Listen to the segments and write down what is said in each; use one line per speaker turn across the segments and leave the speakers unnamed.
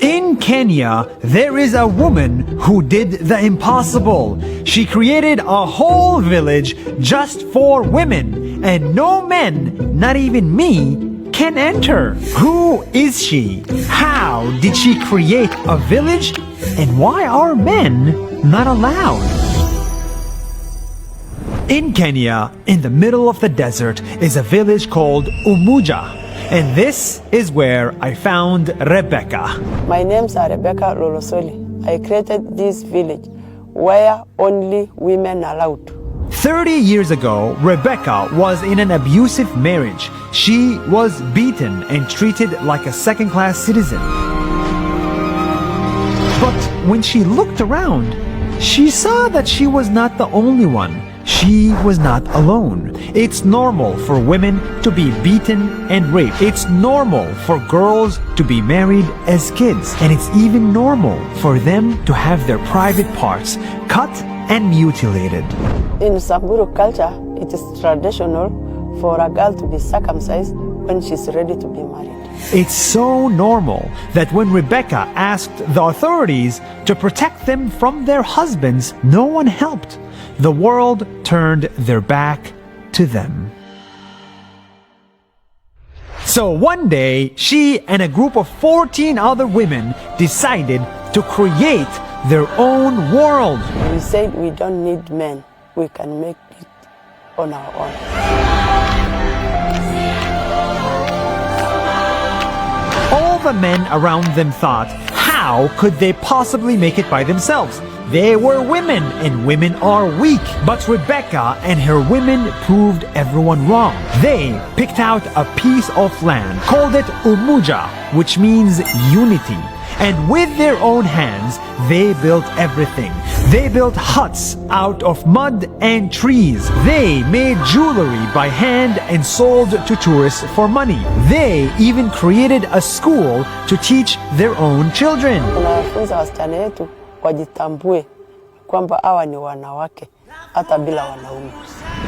In Kenya, there is a woman who did the impossible. She created a whole village just for women, and no men, not even me, can enter. Who is she? How did she create a village? And why are men not allowed? In Kenya, in the middle of the desert, is a village called Umuja. And this is where I found Rebecca.
My name's Rebecca Lolosoli. I created this village where only women are allowed.
30 years ago, Rebecca was in an abusive marriage. She was beaten and treated like a second-class citizen. But when she looked around, she saw that she was not the only one. She was not alone. It's normal for women to be beaten and raped. It's normal for girls to be married as kids. And it's even normal for them to have their private parts cut and mutilated.
In Samburu culture, it is traditional for a girl to be circumcised when she's ready to be married.
It's so normal that when Rebecca asked the authorities to protect them from their husbands, no one helped. The world turned their back to them. So one day, she and a group of 14 other women decided to create their own world.
We said we don't need men. We can make it on our own.
All the men around them thought, how could they possibly make it by themselves? They were women, and women are weak. But Rebecca and her women proved everyone wrong. They picked out a piece of land, called it Umuja, which means unity. And with their own hands, they built everything. They built huts out of mud and trees. They made jewelry by hand and sold to tourists for money. They even created a school to teach their own children.
Tunawafunza wasichana wetu wajitambue kwamba hawa ni wanawake hata bila wanaume.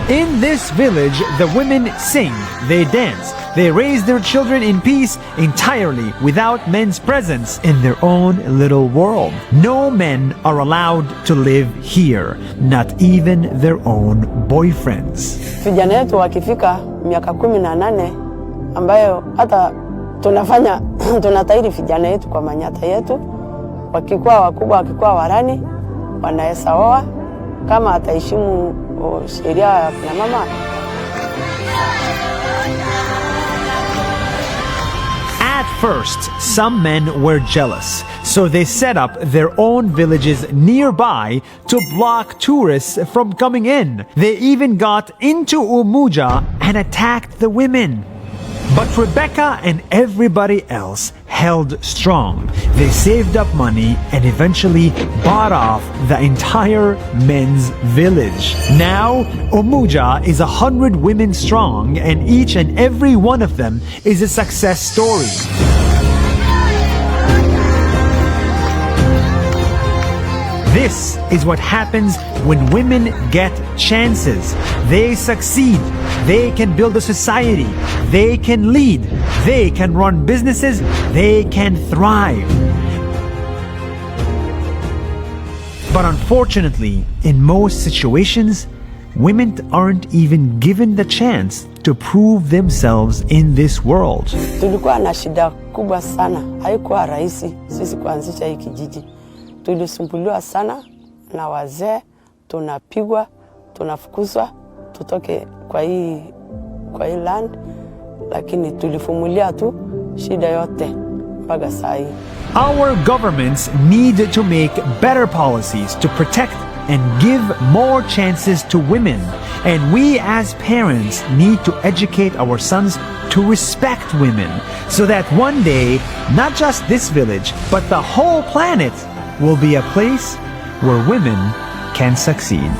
In this village, the women sing, they dance, they raise their children in peace entirely without men's presence in their own little world. No men are allowed to live here, not even their own boyfriends.
Vijana wetu wakifika miaka 18 ambayo hata tunafanya tunatairi vijana wetu kwa manyata yetu, wakikuwa wakubwa, wakikuwa warani, wanaweza oa kama ataheshimu sheria ya kina mama.
At first, some men were jealous, so they set up their own villages nearby to block tourists from coming in. They even got into Umuja and attacked the women. But Rebecca and everybody else held strong. They saved up money and eventually bought off the entire men's village. Now, Umuja is 100 women strong, and each and every one of them is a success story. This is what happens when women get chances. They succeed. They can build a society. They can lead. They can run businesses. They can thrive. But unfortunately, in most situations, women aren't even given the chance to prove themselves in this world.
Tulikuwa na shida kubwa sana. Haikuwa rahisi sisi kuanzisha hii kijiji. Tulisumbuliwa sana na wazee, tunapigwa, tunafukuzwa, tutoke kwa hii land, lakini tulifumulia tu shida yote mpaka saa hii.
Our governments need to make better policies to protect and give more chances to women. And we as parents need to educate our sons to respect women, so that one day, not just this village, but the whole planet will be a place where women can succeed.